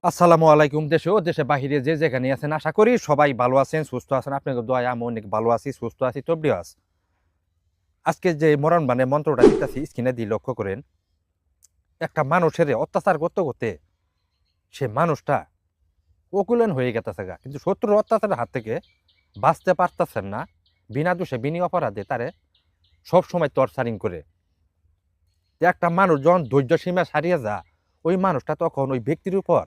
আসসালামু আলাইকুম। দেশে ও দেশে বাহিরে যে যেখানে আছেন আশা করি সবাই ভালো আছেন, সুস্থ আছেন। আপনাদের দোয়ায় আমি অনেক ভালো আছি, সুস্থ আছি। তবলিয়াস আজকে যে মরণ বানে মন্ত্রটা দিতেছি স্ক্রিনে দিয়ে লক্ষ্য করেন। একটা মানুষের অত্যাচার করতে করতে সে মানুষটা অকুলেন হয়ে গেতেছে গা, কিন্তু শত্রুর অত্যাচারের হাত থেকে বাঁচতে পারতেছেন না। বিনা দোষে বিনি অপরাধে তারে সবসময় টর্চারিং করে। একটা মানুষ যখন ধৈর্য সীমা সারিয়ে যা, ওই মানুষটা তখন ওই ব্যক্তির উপর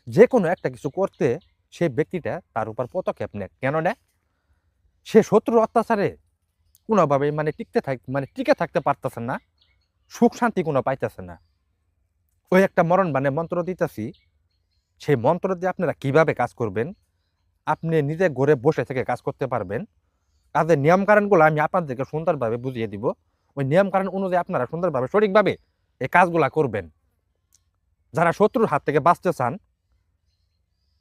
যে কোনো একটা কিছু করতে সেই ব্যক্তিটা তার উপর পদক্ষেপ নেয়। কেন নেয়? সে শত্রুর অত্যাচারে কোনোভাবে টিকে থাকতে পারতেছে না, সুখ শান্তি কোনো পাইতেছে না। ওই একটা মরণ বানে মন্ত্র দিতেছি, সেই মন্ত্র দিয়ে আপনারা কিভাবে কাজ করবেন, আপনি নিজে ঘরে বসে থেকে কাজ করতে পারবেন। কাজের নিয়মকানুনগুলো আমি আপনাদেরকে সুন্দরভাবে বুঝিয়ে দিব। ওই নিয়মকানুন অনুযায়ী আপনারা সুন্দরভাবে সঠিকভাবে এই কাজগুলা করবেন। যারা শত্রুর হাত থেকে বাঁচতে চান,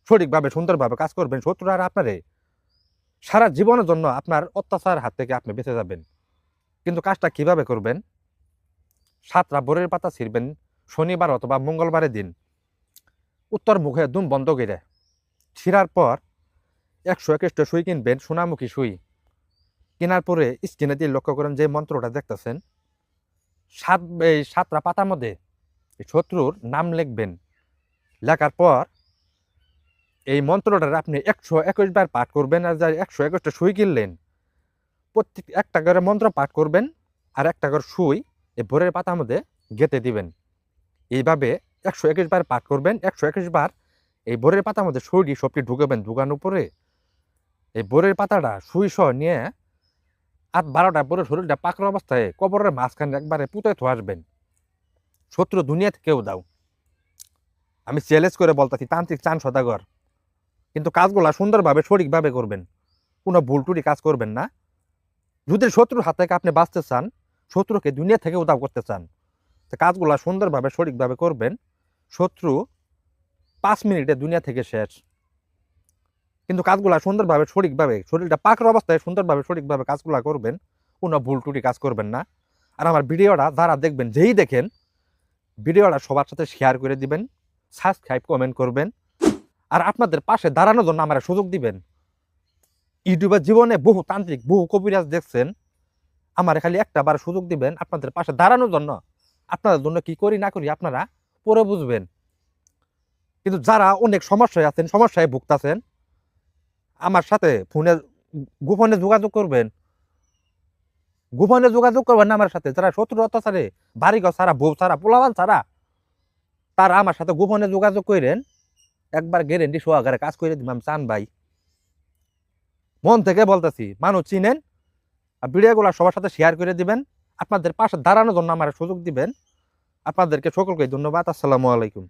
সঠিকভাবে সুন্দরভাবে কাজ করবেন। শত্রুরা আর আপনারে সারা জীবনের জন্য আপনার অত্যাচার হাত থেকে আপনি বেঁচে যাবেন। কিন্তু কাজটা কিভাবে করবেন? 7টা বরের পাতা ছিঁড়বেন শনিবার অথবা মঙ্গলবারের দিন। উত্তর মুখে দুম বন্ধ করে ছিঁড়ার পর 121টা সুই কিনবেন, সোনামুখী সুই। কেনার পরে স্ক্রিনে দিয়ে লক্ষ্য করেন যে মন্ত্রটা দেখতেছেন, এই 7টা পাতার মধ্যে শত্রুর নাম লিখবেন। লেখার পর এই মন্ত্রটার আপনি 121 বার পাঠ করবেন। আর যার 121টা সুই কিনলেন, প্রত্যেক একটা করে মন্ত্র পাঠ করবেন আর একটা করে সুই এই ভোরের পাতার মধ্যে গেঁথে দিবেন। এইভাবে 121 বার পাঠ করবেন। 121 বার এই ভোরের পাতার মধ্যে সুইটি সবটি ঢুকাবেন। ঢুকানোর পরে এই ভোরের পাতাটা সুই সহ নিয়ে 8-12টা ভোরের শরীরটা পাকড় অবস্থায় কবরের মাঝখানে একবারে পুঁতে থো আসবেন। শত্রু দুনিয়া থেকেও দাও, আমি চ্যালেঞ্জ করে বলতেছি, তান্ত্রিক চান সদাগর। কিন্তু কাজগুলা সুন্দরভাবে সঠিকভাবে করবেন, কোনো ভুল টুটি কাজ করবেন না। যদি শত্রুর হাত থেকে আপনি বাঁচতে চান, শত্রুকে দুনিয়া থেকে উধাও করতে চান, কাজগুলা সুন্দরভাবে সঠিকভাবে করবেন। শত্রু 5 মিনিটে দুনিয়া থেকে শেষ। কিন্তু কাজগুলা সুন্দরভাবে সঠিকভাবে শরীরটা পাকের অবস্থায় সুন্দরভাবে সঠিকভাবে কাজগুলা করবেন, কোনো ভুল টুটি কাজ করবেন না। আর আমার ভিডিওটা যারা দেখবেন, যেই দেখেন ভিডিওটা সবার সাথে শেয়ার করে দিবেন, সাবস্ক্রাইব কমেন্ট করবেন। আর আপনাদের পাশে দাঁড়ানোর জন্য আমার সুযোগ দিবেন। ইউটিউবের জীবনে বহু তান্ত্রিক বহু কবিরাজ দেখছেন, আমার খালি একটা বার সুযোগ দিবেন আপনাদের পাশে দাঁড়ানোর জন্য। আপনাদের জন্য কি করি না করি আপনারা পরে বুঝবেন। কিন্তু যারা অনেক সমস্যায় আছেন, সমস্যায় ভুগতেছেন, আমার সাথে ফোনে গোপনে যোগাযোগ করবেন। গোপনে যোগাযোগ করবেন না আমার সাথে। যারা শত্রুর অত্যাচারে বাড়িঘর ছাড়া, বউ ছাড়া, পোলাপান ছাড়া, তারা আমার সাথে গোপনে যোগাযোগ করেন। একবার গ্যারেন্টি সহকারে কাজ করে দিবেন। আমি চান ভাই, মন থেকে বলতেছি। মানুষ চিনেন, আর ভিডিওগুলো সবার সাথে শেয়ার করে দিবেন। আপনাদের পাশে দাঁড়ানোর জন্য আমার সুযোগ দিবেন। আপনাদেরকে সকলকে ধন্যবাদ। আসসালামু আলাইকুম।